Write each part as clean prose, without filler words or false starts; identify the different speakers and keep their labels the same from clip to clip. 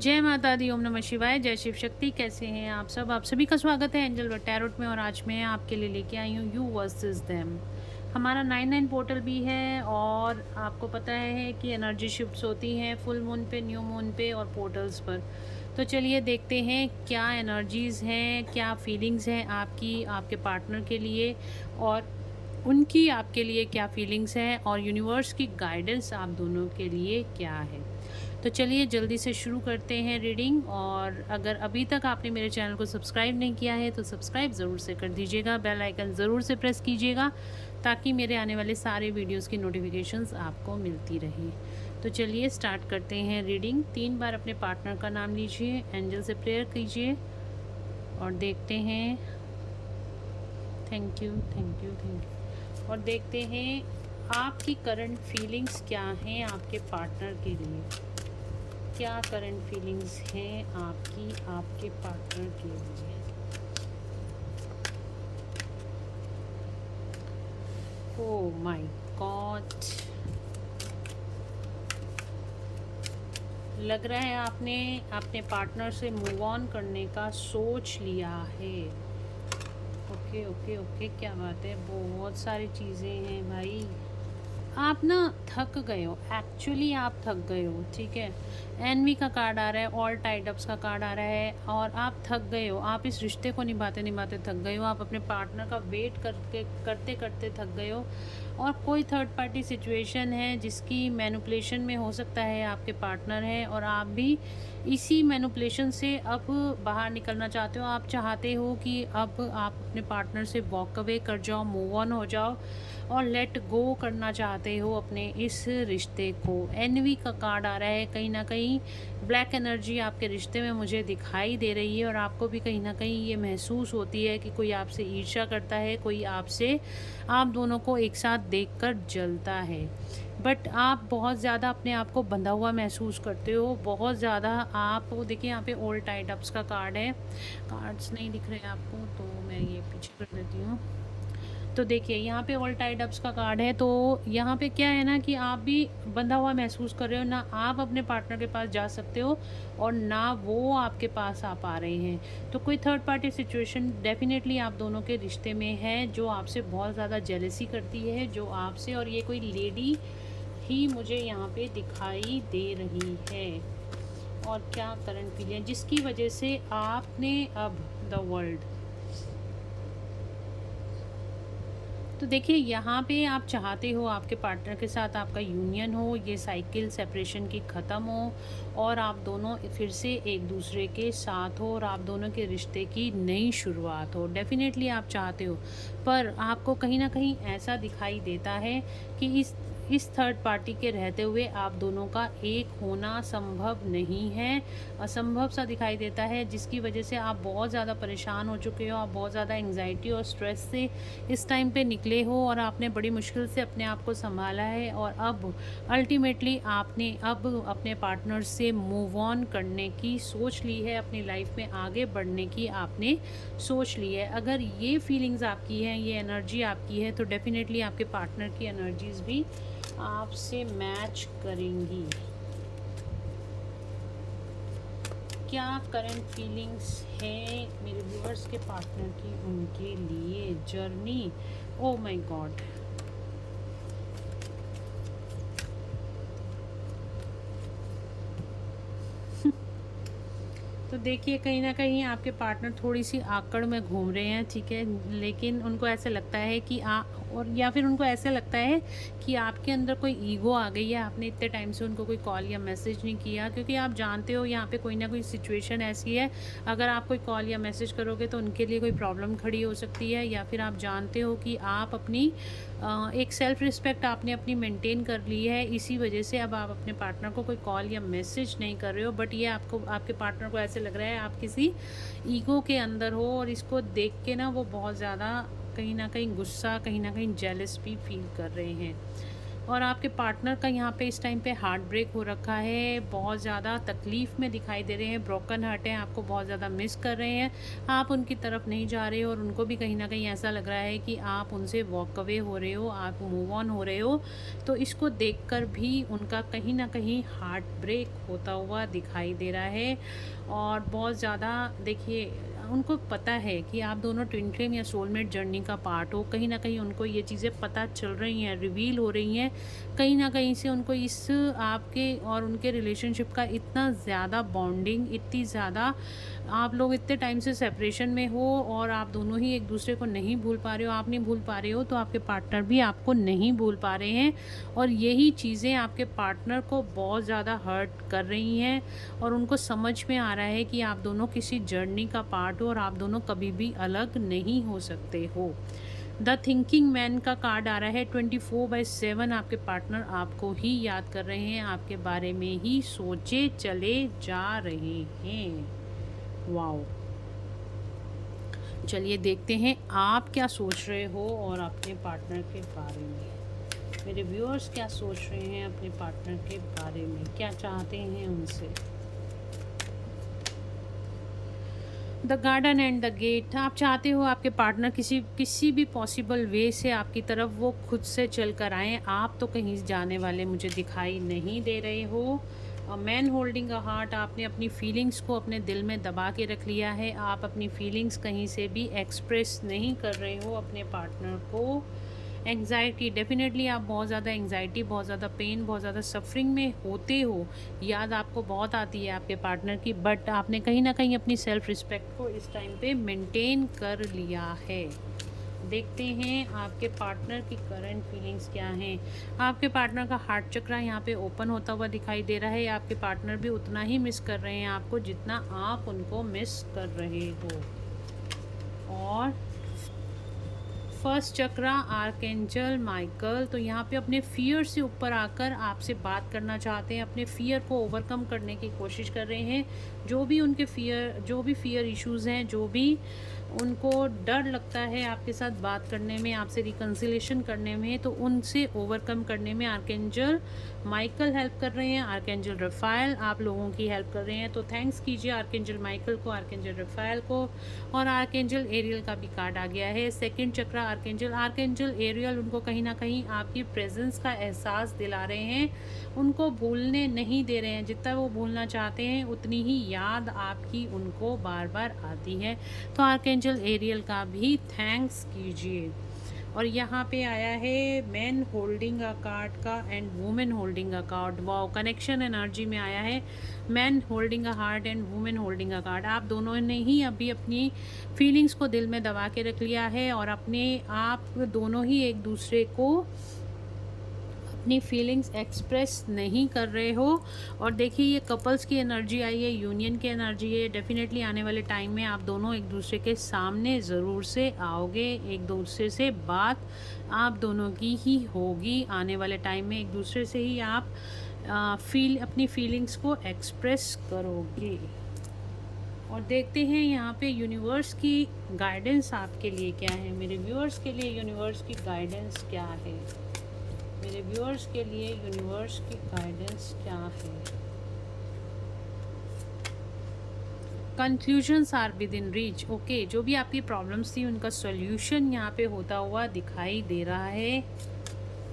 Speaker 1: जय माता दी, ओम नमः शिवाय, जय शिव शक्ति। कैसे हैं आप सब? आप सभी का स्वागत है एंजल टैरोट में। और आज मैं आपके लिए लेके आई हूँ यू वर्सेस देम। हमारा 99 पोर्टल भी है और आपको पता है कि एनर्जी शिफ्ट्स होती हैं फुल मून पे, न्यू मून पे और पोर्टल्स पर। तो चलिए देखते हैं क्या एनर्जीज़ हैं, क्या फीलिंग्स हैं आपकी आपके पार्टनर के लिए, और उनकी आपके लिए क्या फीलिंग्स हैं, और यूनिवर्स की गाइडेंस आप दोनों के लिए क्या है। तो चलिए जल्दी से शुरू करते हैं रीडिंग। और अगर अभी तक आपने मेरे चैनल को सब्सक्राइब नहीं किया है तो सब्सक्राइब ज़रूर से कर दीजिएगा, बेल आइकन ज़रूर से प्रेस कीजिएगा ताकि मेरे आने वाले सारे वीडियोस की नोटिफिकेशंस आपको मिलती रहे। तो चलिए स्टार्ट करते हैं रीडिंग। 3 बार अपने पार्टनर का नाम लीजिए, एंजल से प्रेयर कीजिए और देखते हैं। Thank you, thank you, thank you. और देखते हैं आपकी करंट फीलिंग्स क्या हैं आपके पार्टनर के लिए। क्या करंट फीलिंग्स हैं आपकी आपके पार्टनर के लिए। ओह माय गॉड, लग रहा है आपने अपने पार्टनर से मूव ऑन करने का सोच लिया है। ओके ओके ओके, क्या बात है। बहुत सारी चीज़ें हैं भाई। आप ना थक गए हो, एक्चुअली आप थक गए हो, ठीक है। एनवी का कार्ड आ रहा है, ऑल टाइड अप्स का कार्ड आ रहा है, और आप थक गए हो। आप इस रिश्ते को निभाते निभाते थक गए हो। आप अपने पार्टनर का वेट करते करते थक गए हो। और कोई थर्ड पार्टी सिचुएशन है जिसकी मैनिपुलेशन में हो सकता है आपके पार्टनर है, और आप भी इसी मैनिपुलेशन से अब बाहर निकलना चाहते हो। आप चाहते हो कि अब आप अपने पार्टनर से वॉक अवे कर जाओ, मूव ऑन हो जाओ और लेट गो करना चाहते हो अपने इस रिश्ते को। एनवी का कार्ड आ रहा है। कहीं ना कहीं ब्लैक एनर्जी आपके रिश्ते में मुझे दिखाई दे रही है, और आपको भी कहीं ना कहीं ये महसूस होती है कि कोई आपसे ईर्ष्या करता है, कोई आपसे आप दोनों को एक साथ देखकर जलता है। बट आप बहुत ज़्यादा अपने आप को बंधा हुआ महसूस करते हो, बहुत ज़्यादा। आप देखिए यहाँ पे ओल्ड टाइड अप्स का कार्ड है। कार्ड्स नहीं दिख रहे आपको तो मैं ये पीछे कर देती हूँ। तो देखिए यहाँ पे ऑल टाइड अप्स का कार्ड है। तो यहाँ पे क्या है ना कि आप भी बंधा हुआ महसूस कर रहे हो, ना आप अपने पार्टनर के पास जा सकते हो और ना वो आपके पास आ पा रहे हैं। तो कोई थर्ड पार्टी सिचुएशन डेफिनेटली आप दोनों के रिश्ते में है जो आपसे बहुत ज़्यादा जेलसी करती है, जो आपसे, और ये कोई लेडी ही मुझे यहाँ पे दिखाई दे रही है। और क्या करंट फीलिंग है जिसकी वजह से आपने अब द वर्ल्ड। तो देखिए यहाँ पे आप चाहते हो आपके पार्टनर के साथ आपका यूनियन हो, ये साइकिल सेपरेशन की ख़त्म हो, और आप दोनों फिर से एक दूसरे के साथ हो, और आप दोनों के रिश्ते की नई शुरुआत हो। डेफिनेटली आप चाहते हो, पर आपको कहीं ना कहीं ऐसा दिखाई देता है कि इस थर्ड पार्टी के रहते हुए आप दोनों का एक होना संभव नहीं है, असंभव सा दिखाई देता है, जिसकी वजह से आप बहुत ज़्यादा परेशान हो चुके हो। आप बहुत ज़्यादा एंग्जाइटी और स्ट्रेस से इस टाइम पे निकले हो, और आपने बड़ी मुश्किल से अपने आप को संभाला है, और अब अल्टीमेटली आपने अब अपने पार्टनर से मूव ऑन करने की सोच ली है, अपनी लाइफ में आगे बढ़ने की आपने सोच ली है। अगर ये फीलिंग्स आपकी हैं, ये एनर्जी आपकी है, तो डेफिनेटली आपके पार्टनर की एनर्जीज भी आपसे मैच करेंगी। क्या करंट फीलिंग्स है मेरे व्यूअर्स के पार्टनर की उनके लिए जर्नी। ओ माय गॉड, तो देखिए कहीं ना कहीं आपके पार्टनर थोड़ी सी आकड़ में घूम रहे हैं, ठीक है। लेकिन उनको ऐसा लगता है कि और या फिर उनको ऐसा लगता है कि आपके अंदर कोई ईगो आ गई है। आपने इतने टाइम से उनको कोई कॉल या मैसेज नहीं किया, क्योंकि आप जानते हो यहाँ पे कोई ना कोई सिचुएशन ऐसी है, अगर आप कोई कॉल या मैसेज करोगे तो उनके लिए कोई प्रॉब्लम खड़ी हो सकती है, या फिर आप जानते हो कि आप अपनी एक सेल्फ रिस्पेक्ट आपने अपनी मेंटेन कर ली है, इसी वजह से अब आप अपने पार्टनर को कोई कॉल या मैसेज नहीं कर रहे हो। बट ये आपको, आपके पार्टनर को ऐसे लग रहा है आप किसी ईगो के अंदर हो, और इसको देख के ना वो बहुत ज़्यादा कहीं ना कहीं गुस्सा, कहीं ना कहीं जेलस भी फील कर रहे हैं। और आपके पार्टनर का यहाँ पे इस टाइम पे हार्ट ब्रेक हो रखा है, बहुत ज़्यादा तकलीफ़ में दिखाई दे रहे हैं, ब्रोकन हार्ट हैं, आपको बहुत ज़्यादा मिस कर रहे हैं, आप उनकी तरफ नहीं जा रहे हो और उनको भी कहीं ना कहीं ऐसा लग रहा है कि आप उनसे वॉक अवे हो रहे हो, आप मूव ऑन हो रहे हो। तो इसको देखकर भी उनका कहीं ना कहीं हार्ट ब्रेक होता हुआ दिखाई दे रहा है। और बहुत ज़्यादा देखिए, उनको पता है कि आप दोनों ट्विन फ्लेम या सोलमेट जर्नी का पार्ट हो, कहीं ना कहीं उनको ये चीज़ें पता चल रही हैं, रिवील हो रही हैं। कहीं ना कहीं से उनको इस आपके और उनके रिलेशनशिप का इतना ज़्यादा बॉन्डिंग, इतनी ज़्यादा, आप लोग इतने टाइम से सेपरेशन में हो और आप दोनों ही एक दूसरे को नहीं भूल पा रहे हो, आप नहीं भूल पा रहे हो तो आपके पार्टनर भी आपको नहीं भूल पा रहे हैं। और यही चीज़ें आपके पार्टनर को बहुत ज़्यादा हर्ट कर रही हैं और उनको समझ में आ रहा है कि आप दोनों किसी जर्नी का पार्ट हो और आप दोनों कभी भी अलग नहीं हो सकते हो। द थिंकिंग मैन का कार्ड आ रहा है, 24/7 आपके पार्टनर आपको ही याद कर रहे हैं, आपके बारे में ही सोचे चले जा रहे हैं। वाओ, चलिए देखते हैं आप क्या सोच रहे हो और अपने पार्टनर के बारे में। मेरे व्यूअर्स क्या सोच रहे हैं अपने पार्टनर के बारे में, क्या चाहते हैं उनसे। The garden and the gate, आप चाहते हो आपके पार्टनर किसी भी पॉसिबल वे से आपकी तरफ वो खुद से चल कर आएँ, आप तो कहीं जाने वाले मुझे दिखाई नहीं दे रहे हो। मैन होल्डिंग अ हार्ट, आपने अपनी फीलिंग्स को अपने दिल में दबा के रख लिया है, आप अपनी फीलिंग्स कहीं से भी एक्सप्रेस नहीं कर रहे हो अपने पार्टनर को। एंग्जाइटी, डेफिनेटली आप बहुत ज़्यादा एंग्जाइटी, बहुत ज़्यादा पेन, बहुत ज़्यादा सफरिंग में होते हो, याद आपको बहुत आती है आपके पार्टनर की, बट आपने कहीं ना कहीं अपनी सेल्फ रिस्पेक्ट को इस टाइम पे मेंटेन कर लिया है। देखते हैं आपके पार्टनर की करंट फीलिंग्स क्या हैं। आपके पार्टनर का हार्ट चक्र यहाँ पे ओपन होता हुआ दिखाई दे रहा है, आपके पार्टनर भी उतना ही मिस कर रहे हैं आपको जितना आप उनको मिस कर रहे हो। और फर्स्ट चक्र आर्कएंजल माइकल, तो यहाँ पे अपने फियर से ऊपर आकर आपसे बात करना चाहते हैं, अपने फियर को ओवरकम करने की कोशिश कर रहे हैं। जो भी फियर इश्यूज़ हैं, जो भी उनको डर लगता है आपके साथ बात करने में, आपसे रिकन्सिलेशन करने में, तो उनसे ओवरकम करने में आर्कएंजल माइकल हेल्प कर रहे हैं, आर्कएंजल रफाएल आप लोगों की हेल्प कर रहे हैं। तो थैंक्स कीजिए आर्कएंजल माइकल को, आर्कएंजल रफाएल को। और आर्कएंजल एरियल का भी कार्ड आ गया है, सेकंड चक्र आर्कएंजल एरियल उनको कहीं ना कहीं आपकी प्रेजेंस का एहसास दिला रहे हैं, उनको भूलने नहीं दे रहे हैं, जितना वो भूलना चाहते हैं उतनी ही याद आपकी उनको बार बार आती है। तो आर्कएंजल एरियल का भी थैंक्स कीजिए। और यहाँ पे आया है मैन होल्डिंग अ कार्ड का and women holding a card. Wow, connection energy में आया है man holding a heart and women holding a card. आप दोनों ने ही अभी अपनी फीलिंग्स को दिल में दबा के रख लिया है और आप दोनों ही एक दूसरे को अपनी फीलिंग्स एक्सप्रेस नहीं कर रहे हो। और देखिए ये कपल्स की एनर्जी आई है, यूनियन की एनर्जी है। डेफिनेटली आने वाले टाइम में आप दोनों एक दूसरे के सामने ज़रूर से आओगे, एक दूसरे से बात आप दोनों की ही होगी। आने वाले टाइम में एक दूसरे से ही आप अपनी फीलिंग्स को एक्सप्रेस करोगे। और देखते हैं यहाँ पे यूनिवर्स की गाइडेंस आपके लिए क्या है। मेरे व्यूअर्स के लिए यूनिवर्स की गाइडेंस क्या है, मेरे व्यूअर्स के लिए यूनिवर्स की गाइडेंस क्या है। Conclusions are within reach. Okay, जो भी आपकी प्रॉब्लम्स थी उनका सॉल्यूशन यहाँ पे होता हुआ दिखाई दे रहा है।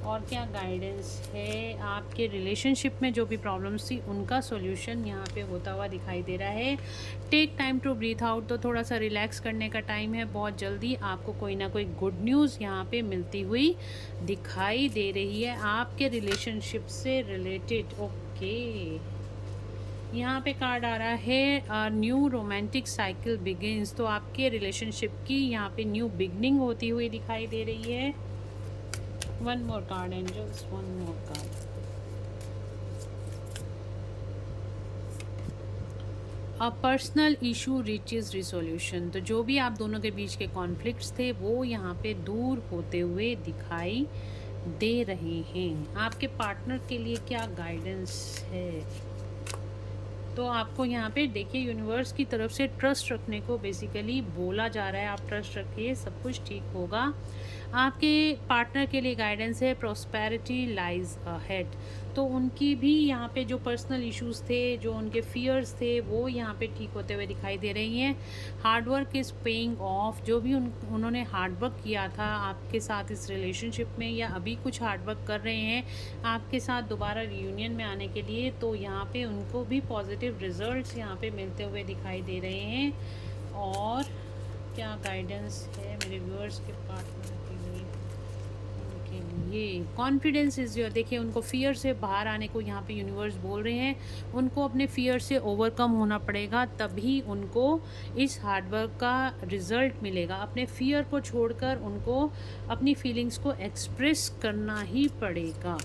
Speaker 1: और क्या गाइडेंस है, आपके रिलेशनशिप में जो भी प्रॉब्लम्स थी उनका सॉल्यूशन यहाँ पे होता हुआ दिखाई दे रहा है। Take time to breathe out, तो थोड़ा सा रिलैक्स करने का टाइम है। बहुत जल्दी आपको कोई ना कोई गुड न्यूज़ यहाँ पे मिलती हुई दिखाई दे रही है आपके रिलेशनशिप से रिलेटेड। ओके, यहाँ पे कार्ड आ रहा है न्यू रोमांटिक साइकिल बिगिंस, तो आपके रिलेशनशिप की यहाँ पे न्यू बिगनिंग होती हुई दिखाई दे रही है। One more card, angels, one more card. A personal issue reaches resolution, तो जो भी आप दोनों के बीच के कॉन्फ्लिक्ट्स थे वो यहाँ पे दूर होते हुए दिखाई दे रहे हैं। आपके पार्टनर के लिए क्या गाइडेंस है, तो आपको यहाँ पे देखिए यूनिवर्स की तरफ से ट्रस्ट रखने को बेसिकली बोला जा रहा है। आप ट्रस्ट रखिए, सब कुछ ठीक होगा। आपके पार्टनर के लिए गाइडेंस है, प्रॉस्पेरिटी लाइज अहेड। तो उनकी भी यहाँ पे जो पर्सनल इश्यूज थे, जो उनके फियर्स थे, वो यहाँ पे ठीक होते हुए दिखाई दे रही हैं। Hard work is paying off. जो भी उन्होंने हार्डवर्क किया था आपके साथ इस रिलेशनशिप में, या अभी कुछ हार्डवर्क कर रहे हैं आपके साथ दोबारा रियूनियन में आने के लिए, तो यहाँ पे उनको भी पॉजिटिव रिजल्ट्स यहाँ पे मिलते हुए दिखाई दे रहे हैं। और क्या गाइडेंस है मेरे व्यूअर्स के पार्टनर के लिए? Confidence is your. देखिए उनको फियर से बाहर आने को यहाँ पे यूनिवर्स बोल रहे हैं। उनको अपने फियर से ओवरकम होना पड़ेगा, तभी उनको इस हार्डवर्क का रिजल्ट मिलेगा। अपने फियर को छोड़कर उनको अपनी फीलिंग्स को एक्सप्रेस करना ही पड़ेगा।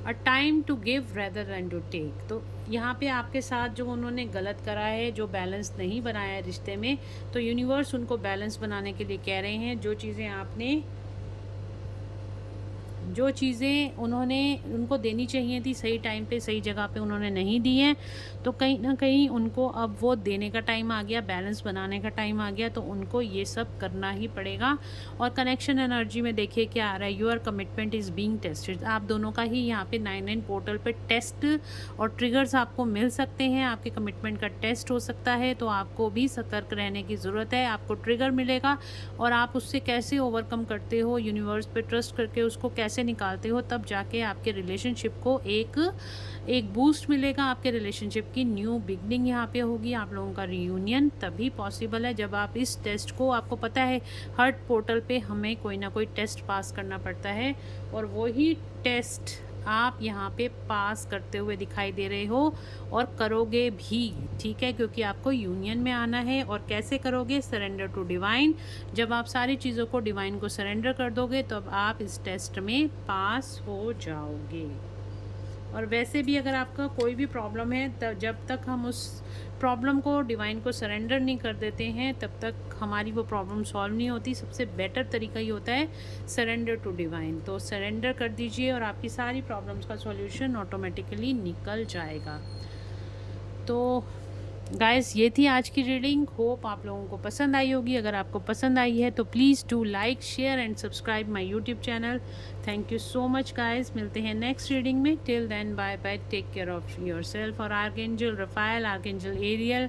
Speaker 1: A time to give rather than to take. तो यहाँ पे आपके साथ जो उन्होंने गलत करा है, जो बैलेंस नहीं बनाया है रिश्ते में, तो यूनिवर्स उनको बैलेंस बनाने के लिए कह रहे हैं। जो चीज़ें उन्होंने उनको देनी चाहिए थी सही टाइम पे सही जगह पे उन्होंने नहीं दी हैं, तो कहीं ना कहीं उनको अब वो देने का टाइम आ गया, बैलेंस बनाने का टाइम आ गया, तो उनको ये सब करना ही पड़ेगा। और कनेक्शन एनर्जी में देखिए क्या आ रहा है, your commitment is being tested. आप दोनों का ही यहाँ पे 9/9 पोर्टल पे टेस्ट और ट्रिगर्स आपको मिल सकते हैं। आपके कमिटमेंट का टेस्ट हो सकता है, तो आपको भी सतर्क रहने की ज़रूरत है। आपको ट्रिगर मिलेगा और आप उससे कैसे ओवरकम करते हो, यूनिवर्स पे ट्रस्ट करके उसको कैसे निकालते हो, तब जाके आपके रिलेशनशिप को एक बूस्ट मिलेगा। आपके रिलेशनशिप की न्यू बिगनिंग यहाँ पे होगी। आप लोगों का रियूनियन तभी पॉसिबल है जब आप इस टेस्ट को, आपको पता है हर पोर्टल पे हमें कोई ना कोई टेस्ट पास करना पड़ता है, और वही टेस्ट आप यहाँ पे पास करते हुए दिखाई दे रहे हो और करोगे भी, ठीक है, क्योंकि आपको यूनियन में आना है। और कैसे करोगे? Surrender to divine. जब आप सारी चीज़ों को डिवाइन को सरेंडर कर दोगे, तब आप इस टेस्ट में पास हो जाओगे। और वैसे भी अगर आपका कोई भी प्रॉब्लम है, तब जब तक हम उस प्रॉब्लम को डिवाइन को सरेंडर नहीं कर देते हैं, तब तक हमारी वो प्रॉब्लम सॉल्व नहीं होती। सबसे बेटर तरीका ही होता है सरेंडर टू डिवाइन। तो सरेंडर कर दीजिए और आपकी सारी प्रॉब्लम्स का सॉल्यूशन ऑटोमेटिकली निकल जाएगा। तो गाइस, ये थी आज की रीडिंग। होप आप लोगों को पसंद आई होगी। अगर आपको पसंद आई है तो please do like, share and subscribe my YouTube channel. Thank you so much guys. मिलते हैं नेक्स्ट रीडिंग में। Till then bye bye, take care of yourself. और आर्कएंजल रफाएल, आर्कएंजल एरियल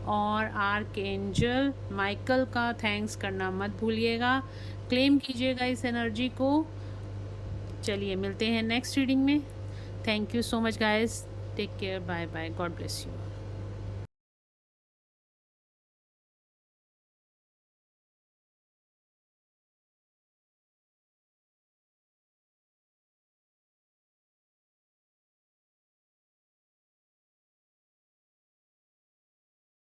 Speaker 1: और आर्कएंजल माइकल का थैंक्स करना मत भूलिएगा। Claim कीजिएगा इस एनर्जी को। चलिए मिलते हैं नेक्स्ट रीडिंग में। Thank you so much guys. Take care, bye bye, God bless you.